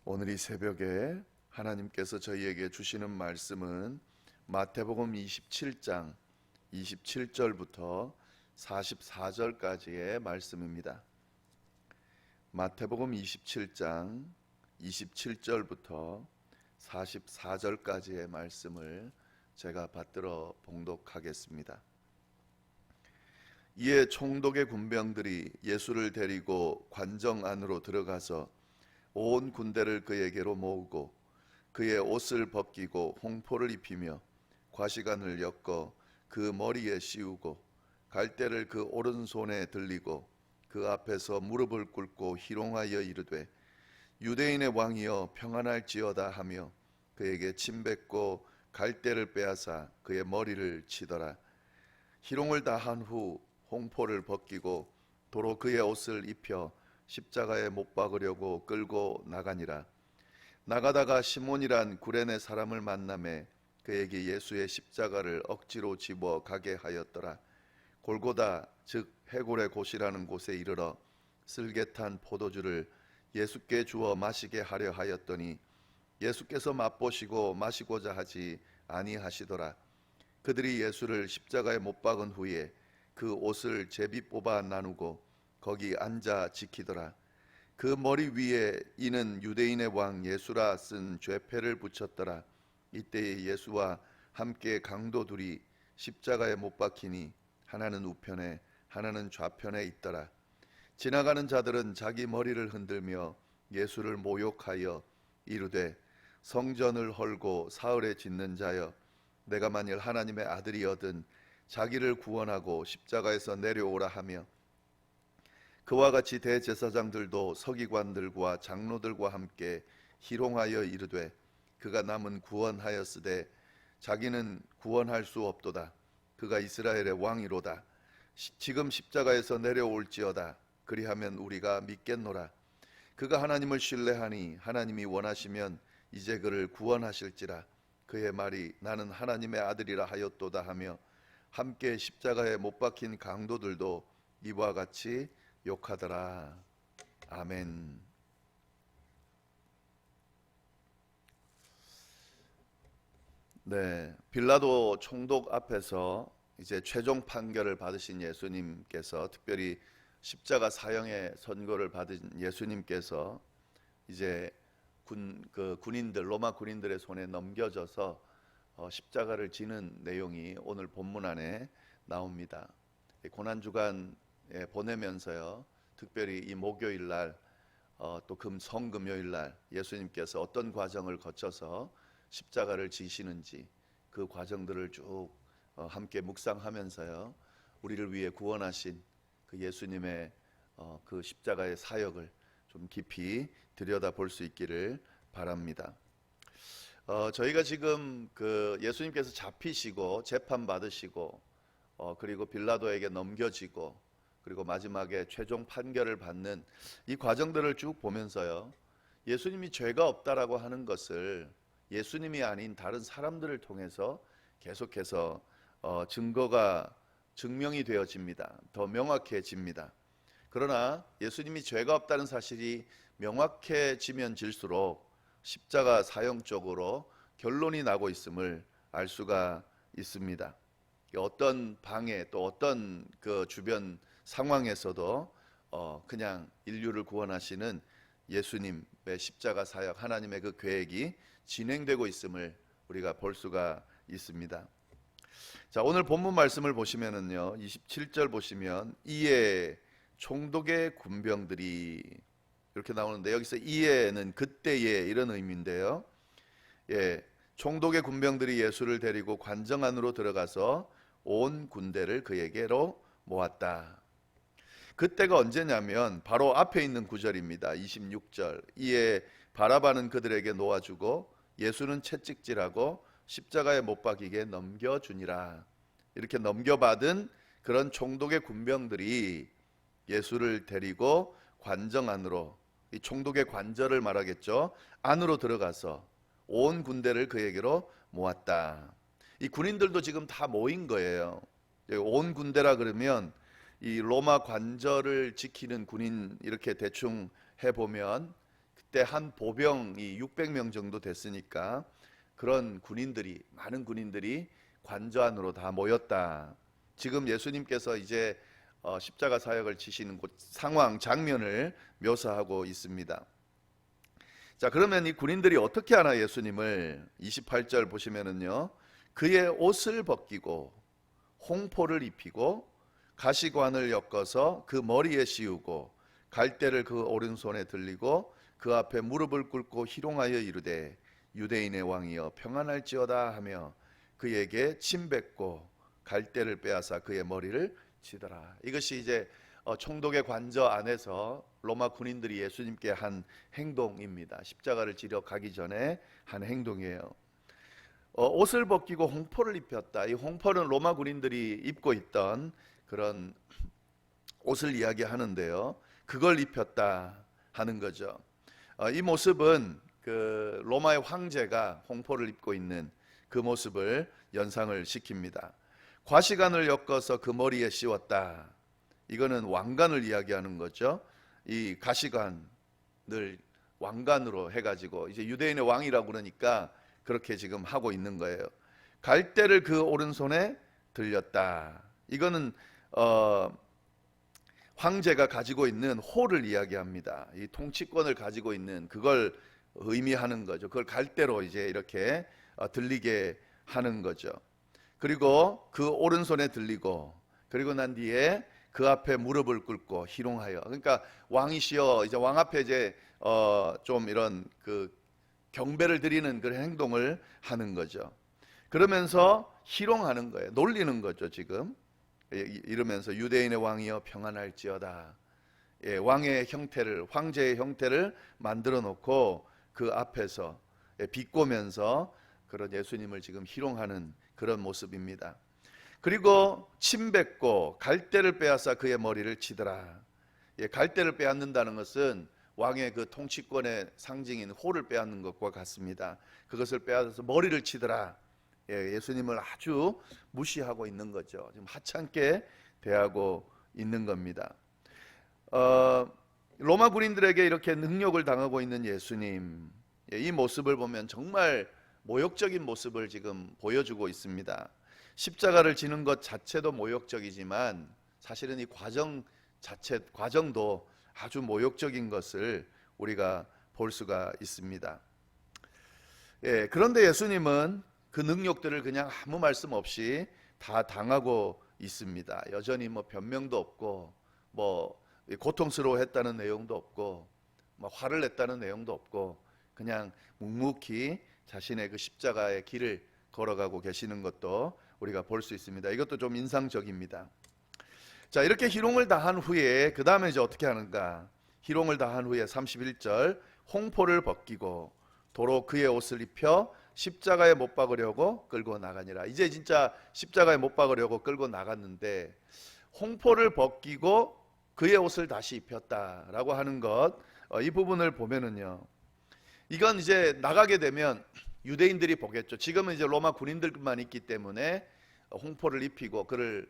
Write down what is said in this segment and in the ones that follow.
오늘 이 새벽에 하나님께서 저희에게 주시는 말씀은 마태복음 27장 27절부터 44절까지의 말씀입니다. 마태복음 27장 27절부터 44절까지의 말씀을 제가 받들어 봉독하겠습니다. 이에 총독의 군병들이 예수를 데리고 관정 안으로 들어가서 온 군대를 그에게로 모으고 그의 옷을 벗기고 홍포를 입히며 과시관을 엮어 그 머리에 씌우고 갈대를 그 오른손에 들리고 그 앞에서 무릎을 꿇고 희롱하여 이르되 유대인의 왕이여 평안할지어다 하며 그에게 침 뱉고 갈대를 빼앗아 그의 머리를 치더라. 희롱을 다 한 후 홍포를 벗기고 도로 그의 옷을 입혀 십자가에 못 박으려고 끌고 나가니라. 나가다가 시몬이란 구레네 사람을 만나매 그에게 예수의 십자가를 억지로 집어 가게 하였더라. 골고다 즉 해골의 곳이라는 곳에 이르러 쓸개탄 포도주를 예수께 주어 마시게 하려 하였더니 예수께서 맛보시고 마시고자 하지 아니하시더라. 그들이 예수를 십자가에 못 박은 후에 그 옷을 제비 뽑아 나누고 거기 앉아 지키더라. 그 머리 위에 이는 유대인의 왕 예수라 쓴 죄패를 붙였더라. 이때에 예수와 함께 강도 둘이 십자가에 못 박히니 하나는 우편에 하나는 좌편에 있더라. 지나가는 자들은 자기 머리를 흔들며 예수를 모욕하여 이르되 성전을 헐고 사흘에 짓는 자여 내가 만일 하나님의 아들이거든 자기를 구원하고 십자가에서 내려오라 하며 그와 같이 대제사장들도 서기관들과 장로들과 함께 희롱하여 이르되 그가 남은 구원하였으되 자기는 구원할 수 없도다. 그가 이스라엘의 왕이로다. 지금 십자가에서 내려올지어다. 그리하면 우리가 믿겠노라. 그가 하나님을 신뢰하니 하나님이 원하시면 이제 그를 구원하실지라. 그의 말이 나는 하나님의 아들이라 하였도다 하며 함께 십자가에 못 박힌 강도들도 이와 같이 욕하더라. 아멘. 네, 빌라도 총독 앞에서 이제 최종 판결을 받으신 예수님께서, 특별히 십자가 사형의 선고를 받은 예수님께서 이제 군인들, 로마 군인들의 손에 넘겨져서 십자가를 지는 내용이 오늘 본문 안에 나옵니다. 고난주간 보내면서요, 특별히 이 목요일 날 또 성금요일 날 예수님께서 어떤 과정을 거쳐서 십자가를 지시는지 그 과정들을 쭉 함께 묵상하면서요, 우리를 위해 구원하신 그 예수님의 그 십자가의 사역을 좀 깊이 들여다볼 수 있기를 바랍니다. 저희가 지금 그 예수님께서 잡히시고 재판 받으시고 그리고 빌라도에게 넘겨지고 그리고 마지막에 최종 판결을 받는 이 과정들을 쭉 보면서요, 예수님이 죄가 없다라고 하는 것을 예수님이 아닌 다른 사람들을 통해서 계속해서 증명이 되어집니다. 더 명확해집니다. 그러나 예수님이 죄가 없다는 사실이 명확해지면 질수록 십자가 사형 쪽으로 결론이 나고 있음을 알 수가 있습니다. 어떤 방해 또 어떤 그 주변 상황에서도 그냥 인류를 구원하시는 예수님의 십자가 사역, 하나님의 그 계획이 진행되고 있음을 우리가 볼 수가 있습니다. 자, 오늘 본문 말씀을 보시면은요, 27절 보시면 이에 총독의 군병들이 이렇게 나오는데, 여기서 이에는 그때에 이런 의미인데요. 예, 총독의 군병들이 예수를 데리고 관정 안으로 들어가서 온 군대를 그에게로 모았다. 그때가 언제냐면 바로 앞에 있는 구절입니다. 26절. 이에 바라바는 그들에게 놓아주고 예수는 채찍질하고 십자가에 못 박이게 넘겨주니라. 이렇게 넘겨받은 그런 총독의 군병들이 예수를 데리고 관정 안으로, 이 총독의 관절을 말하겠죠, 안으로 들어가서 온 군대를 그에게로 모았다. 이 군인들도 지금 다 모인 거예요. 온 군대라 그러면 이 로마 관절을 지키는 군인 이렇게 대충 해보면 이때 한 보병이 600명 정도 됐으니까 그런 군인들이, 많은 군인들이 관저 안으로 다 모였다. 지금 예수님께서 이제 십자가 사역을 지시는 그 상황, 장면을 묘사하고 있습니다. 자, 그러면 이 군인들이 어떻게 하나 예수님을, 28절 보시면은요, 그의 옷을 벗기고 홍포를 입히고 가시관을 엮어서 그 머리에 씌우고 갈대를 그 오른손에 들리고 그 앞에 무릎을 꿇고 희롱하여 이르되 유대인의 왕이여 평안할지어다 하며 그에게 침 뱉고 갈대를 빼앗아 그의 머리를 치더라. 이것이 이제 총독의 관저 안에서 로마 군인들이 예수님께 한 행동입니다. 십자가를 지러 가기 전에 한 행동이에요. 옷을 벗기고 홍포를 입혔다. 이 홍포는 로마 군인들이 입고 있던 그런 옷을 이야기하는데요, 그걸 입혔다 하는 거죠. 이 모습은 그 로마의 황제가 홍포를 입고 있는 그 모습을 연상을 시킵니다. 과시관을 엮어서 그 머리에 씌웠다. 이거는 왕관을 이야기하는 거죠. 이 가시관을 왕관으로 해가지고 이제 유대인의 왕이라고 그러니까 그렇게 지금 하고 있는 거예요. 갈대를 그 오른손에 들렸다. 이거는 황제가 가지고 있는 호를 이야기합니다. 이 통치권을 가지고 있는 그걸 의미하는 거죠. 그걸 갈대로 이제 이렇게 들리게 하는 거죠. 그리고 그 오른손에 들리고, 그리고 난 뒤에 그 앞에 무릎을 꿇고 희롱하여, 그러니까 왕이시여, 이제 왕 앞에 이제 좀 이런 그 경배를 드리는 그런 행동을 하는 거죠. 그러면서 희롱하는 거예요. 놀리는 거죠. 지금 이러면서 유대인의 왕이여 평안할지어다. 예, 왕의 형태를, 황제의 형태를 만들어 놓고 그 앞에서 비꼬면서 그런 예수님을 지금 희롱하는 그런 모습입니다. 그리고 침 뱉고 갈대를 빼앗아 그의 머리를 치더라. 예, 갈대를 빼앗는다는 것은 왕의 그 통치권의 상징인 호를 빼앗는 것과 같습니다. 그것을 빼앗아서 머리를 치더라. 예, 예수님을 아주 무시하고 있는 거죠. 지금 하찮게 대하고 있는 겁니다. 로마 군인들에게 이렇게 능욕을 당하고 있는 예수님, 예, 이 모습을 보면 정말 모욕적인 모습을 지금 보여주고 있습니다. 십자가를 지는 것 자체도 모욕적이지만 사실은 이 과정도 아주 모욕적인 것을 우리가 볼 수가 있습니다. 예, 그런데 예수님은 그 능욕들을 그냥 아무 말씀 없이 다 당하고 있습니다. 여전히 뭐 변명도 없고, 뭐 고통스러워했다는 내용도 없고, 뭐 화를 냈다는 내용도 없고, 그냥 묵묵히 자신의 그 십자가의 길을 걸어가고 계시는 것도 우리가 볼 수 있습니다. 이것도 좀 인상적입니다. 자, 이렇게 희롱을 다한 후에 그 다음에 이제 어떻게 하는가? 희롱을 다한 후에 31절, 홍포를 벗기고 도로 그의 옷을 입혀 십자가에 못 박으려고 끌고 나가니라. 이제 진짜 십자가에 못 박으려고 끌고 나갔는데 홍포를 벗기고 그의 옷을 다시 입혔다라고 하는 것, 이 부분을 보면은요, 이건 이제 나가게 되면 유대인들이 보겠죠. 지금은 이제 로마 군인들만 있기 때문에 홍포를 입히고 그를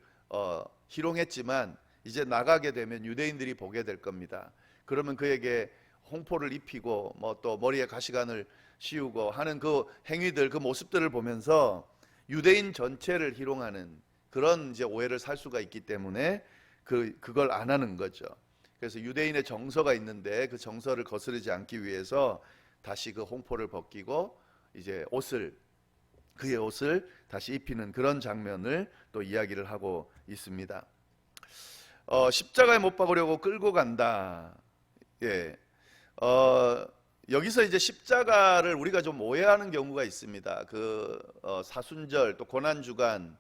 희롱했지만 이제 나가게 되면 유대인들이 보게 될 겁니다. 그러면 그에게 홍포를 입히고 뭐 또 머리에 가시관을 씌우고 하는 그 행위들, 그 모습들을 보면서 유대인 전체를 희롱하는 그런 이제 오해를 살 수가 있기 때문에 그걸 안 하는 거죠. 그래서 유대인의 정서가 있는데 그 정서를 거스르지 않기 위해서 다시 그 홍포를 벗기고 이제 그의 옷을 다시 입히는 그런 장면을 또 이야기를 하고 있습니다. 십자가에 못 박으려고 끌고 간다. 예. 여기서 이제 십자가를 우리가 좀 오해하는 경우가 있습니다. 그 사순절 또 고난주간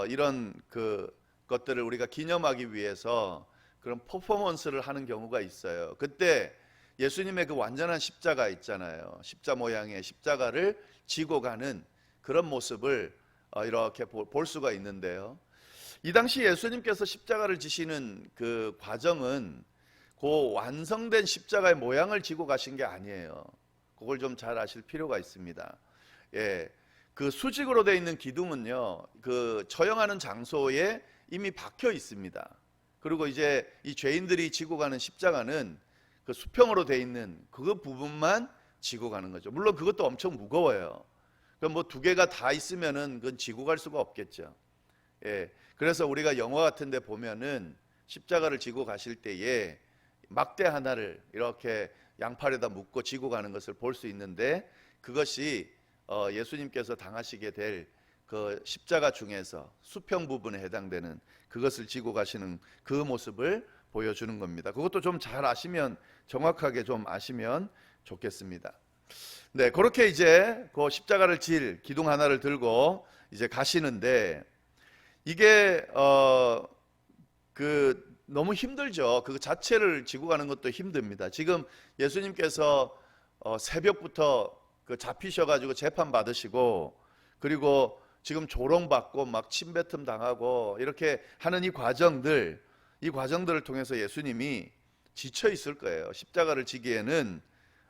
이런 그 것들을 우리가 기념하기 위해서 그런 퍼포먼스를 하는 경우가 있어요. 그때 예수님의 그 완전한 십자가 있잖아요. 십자 모양의 십자가를 지고 가는 그런 모습을 이렇게 볼 수가 있는데요. 이 당시 예수님께서 십자가를 지시는 그 과정은 그 완성된 십자가의 모양을 지고 가신 게 아니에요. 그걸 좀 잘 아실 필요가 있습니다. 예, 그 수직으로 되어 있는 기둥은요, 그 처형하는 장소에 이미 박혀 있습니다. 그리고 이제 이 죄인들이 지고 가는 십자가는 그 수평으로 돼 있는 그 부분만 지고 가는 거죠. 물론 그것도 엄청 무거워요. 그럼 뭐 두 개가 다 있으면은 그건 지고 갈 수가 없겠죠. 예. 그래서 우리가 영화 같은 데 보면은 십자가를 지고 가실 때에 막대 하나를 이렇게 양팔에다 묶고 지고 가는 것을 볼 수 있는데, 그것이 예수님께서 당하시게 될 그 십자가 중에서 수평 부분에 해당되는 그것을 지고 가시는 그 모습을 보여주는 겁니다. 그것도 좀 잘 아시면, 정확하게 좀 아시면 좋겠습니다. 네, 그렇게 이제 그 십자가를 질 기둥 하나를 들고 이제 가시는데, 이게 너무 힘들죠. 그 자체를 지고 가는 것도 힘듭니다. 지금 예수님께서 새벽부터 그 잡히셔가지고 재판 받으시고, 그리고 지금 조롱받고 막 침뱉음 당하고 이렇게 하는 이 과정들을 통해서 예수님이 지쳐 있을 거예요. 십자가를 지기에는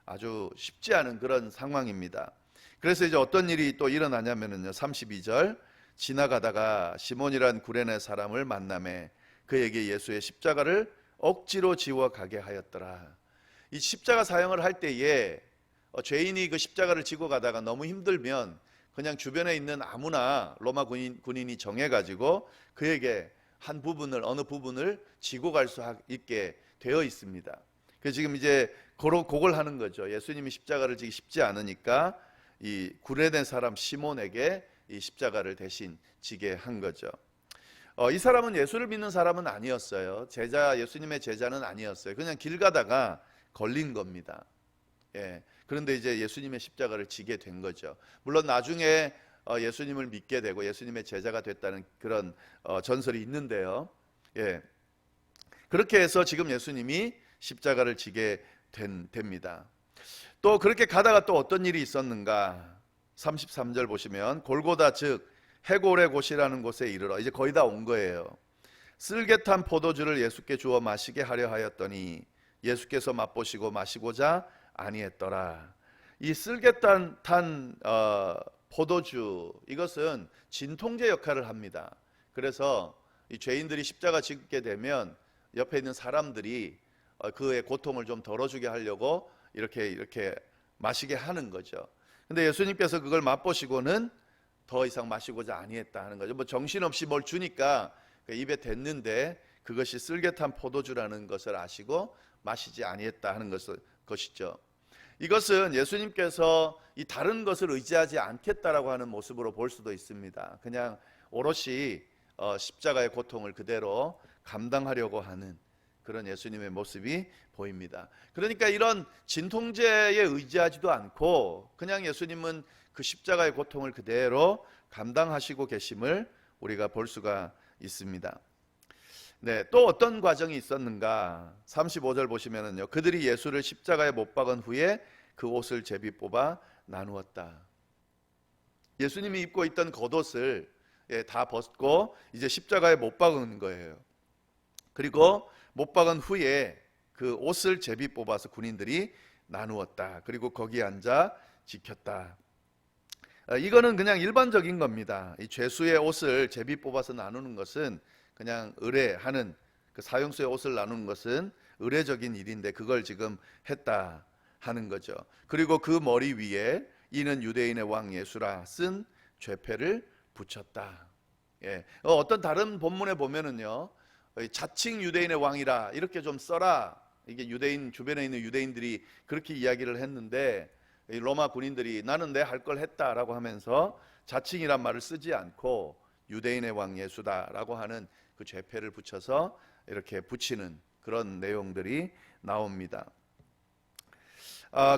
아주 쉽지 않은 그런 상황입니다. 그래서 이제 어떤 일이 또 일어나냐면요, 32절, 지나가다가 시몬이란 구레네 사람을 만나매 그에게 예수의 십자가를 억지로 지워 가게 하였더라. 이 십자가 사형을 할 때에 죄인이 그 십자가를 지고 가다가 너무 힘들면 그냥 주변에 있는 아무나 로마 군인이 정해가지고 그에게 어느 부분을 지고 갈 수 있게 되어 있습니다. 그래서 지금 이제 그걸 하는 거죠. 예수님이 십자가를 지기 쉽지 않으니까 이 구레네 사람 시몬에게 이 십자가를 대신 지게 한 거죠. 이 사람은 예수를 믿는 사람은 아니었어요. 예수님의 제자는 아니었어요. 그냥 길 가다가 걸린 겁니다. 예. 그런데 이제 예수님의 십자가를 지게 된 거죠. 물론 나중에 예수님을 믿게 되고 예수님의 제자가 됐다는 그런 전설이 있는데요. 예. 그렇게 해서 지금 예수님이 십자가를 지게 됩니다. 또 그렇게 가다가 또 어떤 일이 있었는가? 33절 보시면 골고다 즉 해골의 곳이라는 곳에 이르러 이제 거의 다 온 거예요. 쓸개탄 포도주를 예수께 주어 마시게 하려 하였더니 예수께서 맛보시고 마시고자 아니했더라. 이 쓸개탄 포도주, 이것은 진통제 역할을 합니다. 그래서 이 죄인들이 십자가 지게 되면 옆에 있는 사람들이 그의 고통을 좀 덜어주게 하려고 이렇게 마시게 하는 거죠. 근데 예수님께서 그걸 맛보시고는 더 이상 마시고자 아니했다 하는 거죠. 뭐 정신없이 뭘 주니까 입에 댔는데 그것이 쓸개탄 포도주라는 것을 아시고 마시지 아니했다 하는 것이죠. 이것은 예수님께서 이 다른 것을 의지하지 않겠다라고 하는 모습으로 볼 수도 있습니다. 그냥 오롯이 십자가의 고통을 그대로 감당하려고 하는 그런 예수님의 모습이 보입니다. 그러니까 이런 진통제에 의지하지도 않고 그냥 예수님은 그 십자가의 고통을 그대로 감당하시고 계심을 우리가 볼 수가 있습니다. 네, 또 어떤 과정이 있었는가? 35절 보시면은요, 그들이 예수를 십자가에 못 박은 후에 그 옷을 제비 뽑아 나누었다. 예수님이 입고 있던 겉옷을 다 벗고 이제 십자가에 못 박은 거예요. 그리고 못 박은 후에 그 옷을 제비 뽑아서 군인들이 나누었다. 그리고 거기 앉아 지켰다. 이거는 그냥 일반적인 겁니다. 이 죄수의 옷을 제비 뽑아서 나누는 것은 그냥 의뢰하는, 그 사형수의 옷을 나누는 것은 의례적인 일인데 그걸 지금 했다 하는 거죠. 그리고 그 머리 위에 이는 유대인의 왕 예수라 쓴 죄패를 붙였다. 예. 어떤 다른 본문에 보면은요, 자칭 유대인의 왕이라 이렇게 좀 써라. 이게 유대인 주변에 있는 유대인들이 그렇게 이야기를 했는데 로마 군인들이 나는 내 할 걸 했다라고 하면서 자칭이란 말을 쓰지 않고 유대인의 왕 예수다라고 하는 그 죄패를 붙여서 이렇게 붙이는 그런 내용들이 나옵니다.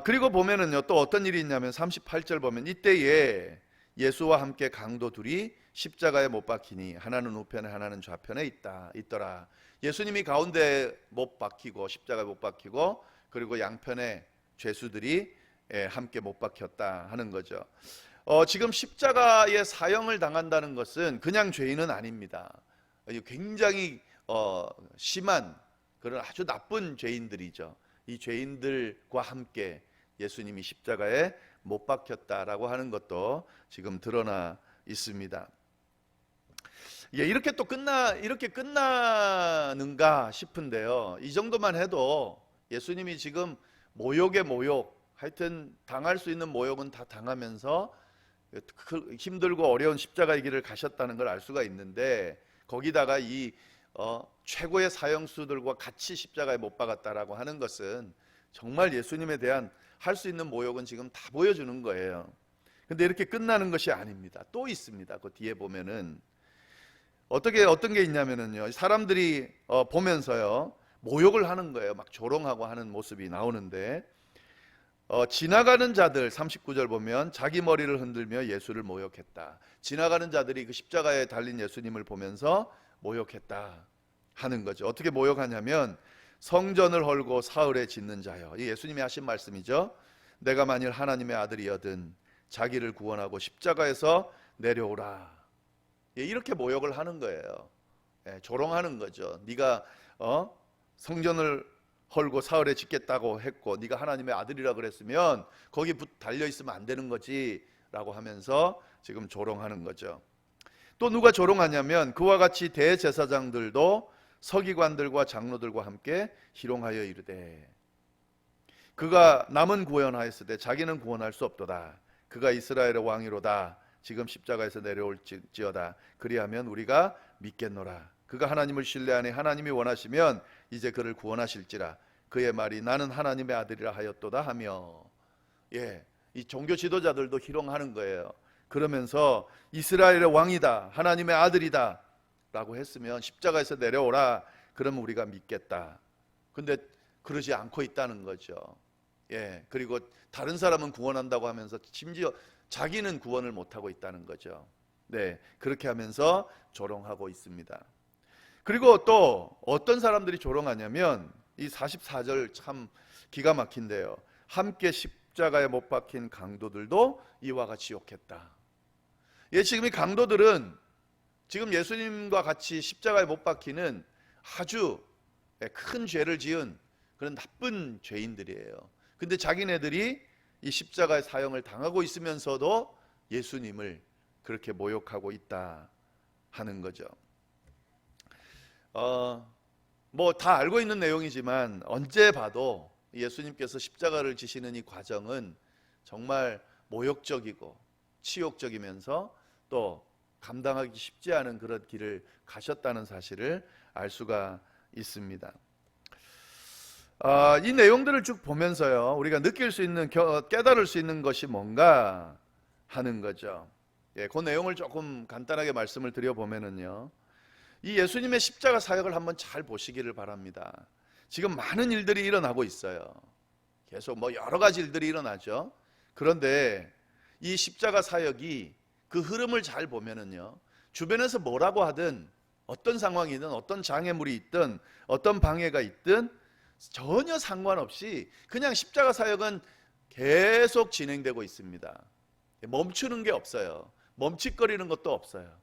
그리고 보면은요, 또 어떤 일이 있냐면 38절 보면 이때에 예수와 함께 강도 둘이 십자가에 못 박히니 하나는 우편에 하나는 좌편에 있더라. 예수님이 가운데 못 박히고 십자가에 못 박히고 그리고 양편에 죄수들이 함께 못 박혔다 하는 거죠. 지금 십자가에 사형을 당한다는 것은 그냥 죄인은 아닙니다. 굉장히 심한 그런 아주 나쁜 죄인들이죠. 이 죄인들과 함께 예수님이 십자가에 못 박혔다라고 하는 것도 지금 드러나 있습니다. 이렇게 또 이렇게 끝나는가 싶은데요. 이 정도만 해도 예수님이 지금 모욕의 모욕, 하여튼 당할 수 있는 모욕은 다 당하면서 힘들고 어려운 십자가의 길을 가셨다는 걸 알 수가 있는데, 거기다가 이 최고의 사형수들과 같이 십자가에 못 박았다라고 하는 것은 정말 예수님에 대한 할 수 있는 모욕은 지금 다 보여주는 거예요. 근데 이렇게 끝나는 것이 아닙니다. 또 있습니다. 그 뒤에 보면은 어떤 게 있냐면은요, 사람들이 보면서요 모욕을 하는 거예요. 막 조롱하고 하는 모습이 나오는데, 지나가는 자들 39절 보면 자기 머리를 흔들며 예수를 모욕했다. 지나가는 자들이 그 십자가에 달린 예수님을 보면서 모욕했다 하는 거죠. 어떻게 모욕하냐면, 성전을 헐고 사흘에 짓는 자여. 이 예수님이 하신 말씀이죠. 내가 만일 하나님의 아들이여든 자기를 구원하고 십자가에서 내려오라. 이렇게 모욕을 하는 거예요. 조롱하는 거죠. 네가 성전을 헐고 사흘에 짓겠다고 했고 네가 하나님의 아들이라 그랬으면 거기 달려 있으면 안 되는 거지 라고 하면서 지금 조롱하는 거죠. 또 누가 조롱하냐면, 그와 같이 대제사장들도 서기관들과 장로들과 함께 희롱하여 이르되, 그가 남은 구원하였으되 자기는 구원할 수 없도다. 그가 이스라엘의 왕이로다. 지금 십자가에서 내려올지어다. 그리하면 우리가 믿겠노라. 그가 하나님을 신뢰하니 하나님이 원하시면 이제 그를 구원하실지라. 그의 말이 나는 하나님의 아들이라 하였도다 하며. 이 종교 지도자들도 희롱하는 거예요. 그러면서 이스라엘의 왕이다, 하나님의 아들이다 라고 했으면 십자가에서 내려오라, 그러면 우리가 믿겠다. 근데 그러지 않고 있다는 거죠. 그리고 다른 사람은 구원한다고 하면서 심지어 자기는 구원을 못하고 있다는 거죠. 그렇게 하면서 조롱하고 있습니다. 그리고 또 어떤 사람들이 조롱하냐면, 이 44절 참 기가 막힌데요. 함께 십자가에 못 박힌 강도들도 이와 같이 욕했다. 지금 이 강도들은 지금 예수님과 같이 십자가에 못 박히는 아주 큰 죄를 지은 그런 나쁜 죄인들이에요. 근데 자기네들이 이 십자가의 사형을 당하고 있으면서도 예수님을 그렇게 모욕하고 있다 하는 거죠. 뭐 다 알고 있는 내용이지만 언제 봐도 예수님께서 십자가를 지시는 이 과정은 정말 모욕적이고 치욕적이면서 또 감당하기 쉽지 않은 그런 길을 가셨다는 사실을 알 수가 있습니다. 이 내용들을 쭉 보면서요, 우리가 느낄 수 있는, 깨달을 수 있는 것이 뭔가 하는 거죠. 그 내용을 조금 간단하게 말씀을 드려보면은요, 이 예수님의 십자가 사역을 한번 잘 보시기를 바랍니다. 지금 많은 일들이 일어나고 있어요. 계속 뭐 여러 가지 일들이 일어나죠. 그런데 이 십자가 사역이 그 흐름을 잘 보면은요, 주변에서 뭐라고 하든, 어떤 상황이든, 어떤 장애물이 있든, 어떤 방해가 있든 전혀 상관없이 그냥 십자가 사역은 계속 진행되고 있습니다. 멈추는 게 없어요. 멈칫거리는 것도 없어요.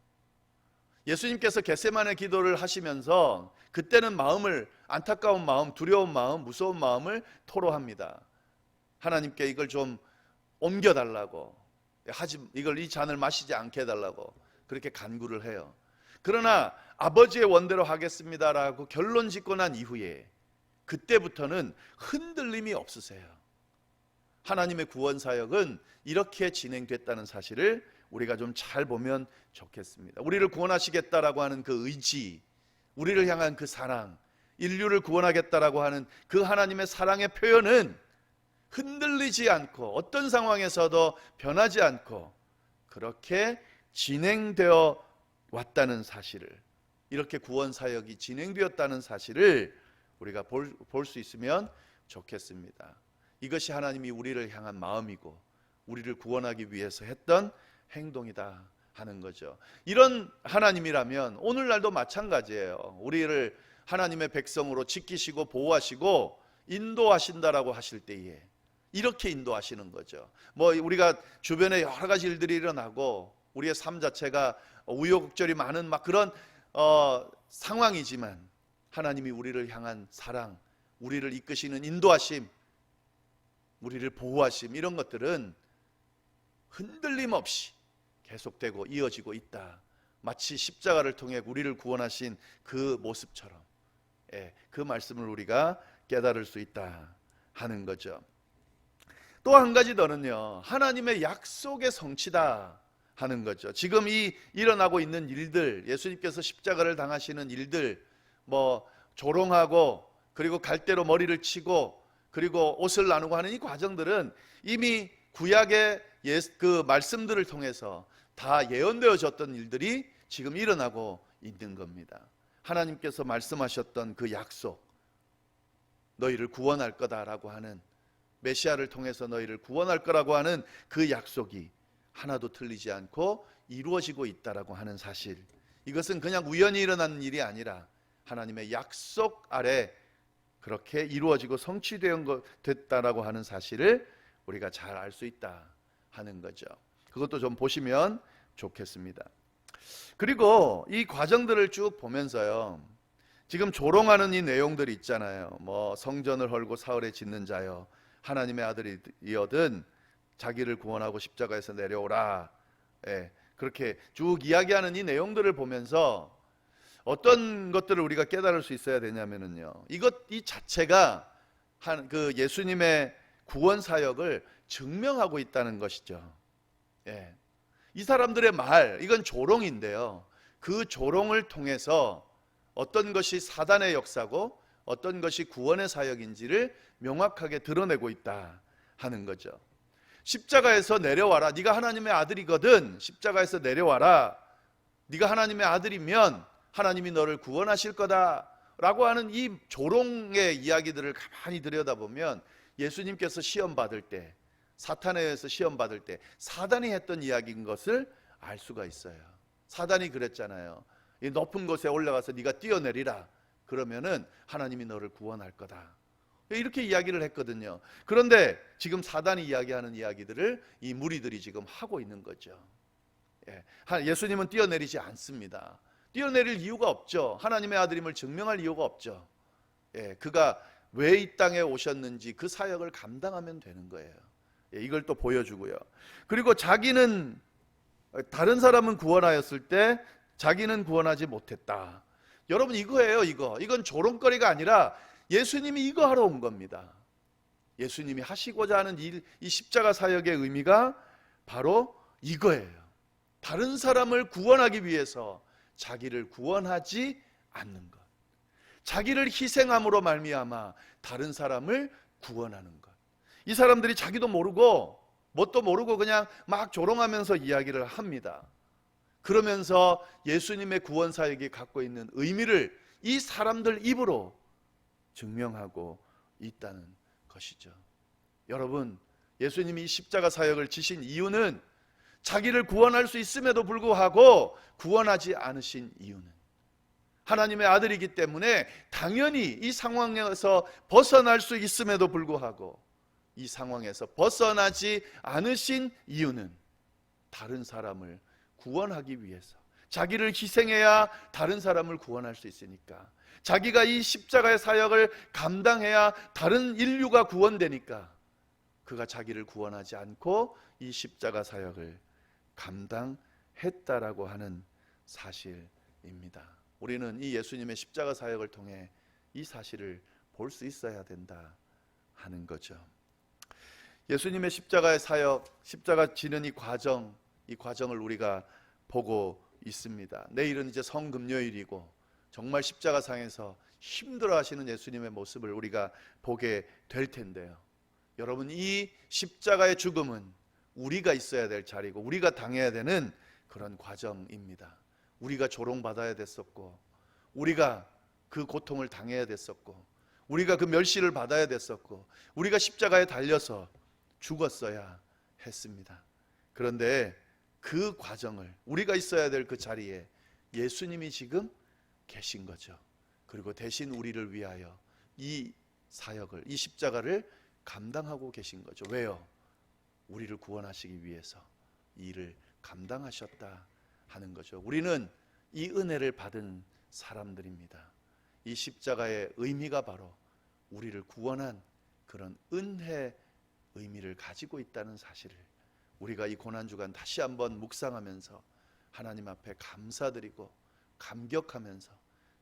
예수님께서 겟세마네 기도를 하시면서 그때는 마음을, 안타까운 마음, 두려운 마음, 무서운 마음을 토로합니다. 하나님께 이걸 좀 옮겨달라고, 이걸 이 잔을 마시지 않게 해달라고 그렇게 간구를 해요. 그러나 아버지의 원대로 하겠습니다라고 결론 짓고 난 이후에 그때부터는 흔들림이 없으세요. 하나님의 구원 사역은 이렇게 진행됐다는 사실을 우리가 좀 잘 보면 좋겠습니다. 우리를 구원하시겠다라고 하는 그 의지, 우리를 향한 그 사랑, 인류를 구원하겠다라고 하는 그 하나님의 사랑의 표현은 흔들리지 않고 어떤 상황에서도 변하지 않고 그렇게 진행되어 왔다는 사실을, 이렇게 구원 사역이 진행되었다는 사실을 우리가 볼 수 있으면 좋겠습니다. 이것이 하나님이 우리를 향한 마음이고 우리를 구원하기 위해서 했던 행동이다 하는 거죠. 이런 하나님이라면 오늘날도 마찬가지예요. 우리를 하나님의 백성으로 지키시고 보호하시고 인도하신다라고 하실 때에 이렇게 인도하시는 거죠. 뭐 우리가 주변에 여러 가지 일들이 일어나고 우리의 삶 자체가 우여곡절이 많은 막 그런 상황이지만 하나님이 우리를 향한 사랑, 우리를 이끄시는 인도하심, 우리를 보호하심, 이런 것들은 흔들림 없이 계속되고 이어지고 있다. 마치 십자가를 통해 우리를 구원하신 그 모습처럼, 그 말씀을 우리가 깨달을 수 있다 하는 거죠. 또 한 가지 더는요, 하나님의 약속의 성취다 하는 거죠. 지금 이 일어나고 있는 일들, 예수님께서 십자가를 당하시는 일들, 뭐 조롱하고 그리고 갈대로 머리를 치고 그리고 옷을 나누고 하는 이 과정들은 이미 구약의 그 말씀들을 통해서 다 예언되어졌던 일들이 지금 일어나고 있는 겁니다. 하나님께서 말씀하셨던 그 약속, 너희를 구원할 거다라고 하는, 메시아를 통해서 너희를 구원할 거라고 하는 그 약속이 하나도 틀리지 않고 이루어지고 있다라고 하는 사실, 이것은 그냥 우연히 일어나는 일이 아니라 하나님의 약속 아래 그렇게 이루어지고 성취되었다라고 하는 사실을 우리가 잘 알 수 있다 하는 거죠. 그것도 좀 보시면 좋겠습니다. 그리고 이 과정들을 쭉 보면서요, 지금 조롱하는 이 내용들이 있잖아요. 뭐 성전을 헐고 사흘에 짓는 자여, 하나님의 아들이여든 자기를 구원하고 십자가에서 내려오라. 예, 그렇게 쭉 이야기하는 이 내용들을 보면서 어떤 것들을 우리가 깨달을 수 있어야 되냐면요, 이 자체가 그 예수님의 구원 사역을 증명하고 있다는 것이죠. 예. 이 사람들의 말, 이건 조롱인데요, 그 조롱을 통해서 어떤 것이 사단의 역사고 어떤 것이 구원의 사역인지를 명확하게 드러내고 있다 하는 거죠. 십자가에서 내려와라, 네가 하나님의 아들이거든 십자가에서 내려와라, 네가 하나님의 아들이면 하나님이 너를 구원하실 거다 라고 하는 이 조롱의 이야기들을 가만히 들여다보면 예수님께서 시험받을 때, 사탄에 의해서 시험받을 때 사단이 했던 이야기인 것을 알 수가 있어요. 사단이 그랬잖아요. 이 높은 곳에 올라가서 네가 뛰어내리라, 그러면은 하나님이 너를 구원할 거다, 이렇게 이야기를 했거든요. 그런데 지금 사단이 이야기하는 이야기들을 이 무리들이 지금 하고 있는 거죠. 예수님은 뛰어내리지 않습니다. 뛰어내릴 이유가 없죠. 하나님의 아들임을 증명할 이유가 없죠. 그가 왜 이 땅에 오셨는지 그 사역을 감당하면 되는 거예요. 이걸 또 보여주고요. 그리고 자기는, 다른 사람은 구원하였을 때 자기는 구원하지 못했다. 여러분, 이거예요. 이건 조롱거리가 아니라 예수님이 이거 하러 온 겁니다. 예수님이 하시고자 하는 이 십자가 사역의 의미가 바로 이거예요. 다른 사람을 구원하기 위해서 자기를 구원하지 않는 것, 자기를 희생함으로 말미암아 다른 사람을 구원하는 것. 이 사람들이 자기도 모르고 뭣도 모르고 그냥 막 조롱하면서 이야기를 합니다. 그러면서 예수님의 구원 사역이 갖고 있는 의미를 이 사람들 입으로 증명하고 있다는 것이죠. 여러분, 예수님이 십자가 사역을 지신 이유는 자기를 구원할 수 있음에도 불구하고 구원하지 않으신 이유는 하나님의 아들이기 때문에 당연히 이 상황에서 벗어날 수 있음에도 불구하고 이 상황에서 벗어나지 않으신 이유는 다른 사람을 구원하기 위해서, 자기를 희생해야 다른 사람을 구원할 수 있으니까, 자기가 이 십자가의 사역을 감당해야 다른 인류가 구원되니까 그가 자기를 구원하지 않고 이 십자가 사역을 감당했다라고 하는 사실입니다. 우리는 이 예수님의 십자가 사역을 통해 이 사실을 볼 수 있어야 된다 하는 거죠. 예수님의 십자가의 사역, 십자가 지는 이 과정을 우리가 보고 있습니다. 내일은 이제 성금요일이고 정말 십자가상에서 힘들어 하시는 예수님의 모습을 우리가 보게 될 텐데요. 여러분, 이 십자가의 죽음은 우리가 있어야 될 자리고 우리가 당해야 되는 그런 과정입니다. 우리가 조롱받아야 됐었고, 우리가 그 고통을 당해야 됐었고, 우리가 그 멸시를 받아야 됐었고, 우리가 십자가에 달려서 죽었어야 했습니다. 그런데 그 과정을, 우리가 있어야 될 그 자리에 예수님이 지금 계신 거죠. 그리고 대신 우리를 위하여 이 사역을, 이 십자가를 감당하고 계신 거죠. 왜요? 우리를 구원하시기 위해서 이 일을 감당하셨다 하는 거죠. 우리는 이 은혜를 받은 사람들입니다. 이 십자가의 의미가 바로 우리를 구원한 그런 은혜 의미를 가지고 있다는 사실을 우리가 이 고난주간 다시 한번 묵상하면서 하나님 앞에 감사드리고 감격하면서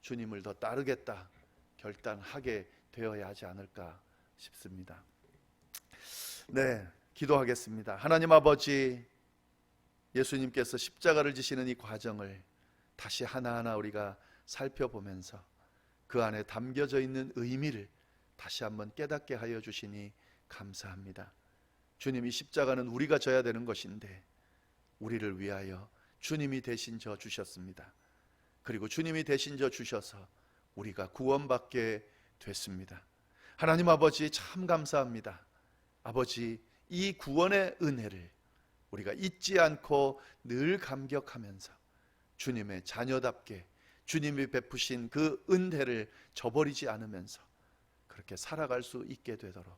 주님을 더 따르겠다 결단하게 되어야 하지 않을까 싶습니다. 네, 기도하겠습니다. 하나님 아버지, 예수님께서 십자가를 지시는 이 과정을 다시 하나하나 우리가 살펴보면서 그 안에 담겨져 있는 의미를 다시 한번 깨닫게 하여 주시니 감사합니다. 주님, 이 십자가는 우리가 져야 되는 것인데 우리를 위하여 주님이 대신 져 주셨습니다. 그리고 주님이 대신 져 주셔서 우리가 구원받게 됐습니다. 하나님 아버지, 참 감사합니다. 아버지, 이 구원의 은혜를 우리가 잊지 않고 늘 감격하면서 주님의 자녀답게 주님이 베푸신 그 은혜를 저버리지 않으면서 그렇게 살아갈 수 있게 되도록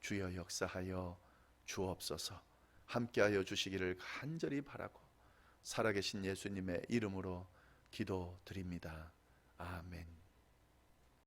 주여 역사하여 주옵소서. 함께하여 주시기를 간절히 바라고 살아계신 예수님의 이름으로 기도드립니다. 아멘.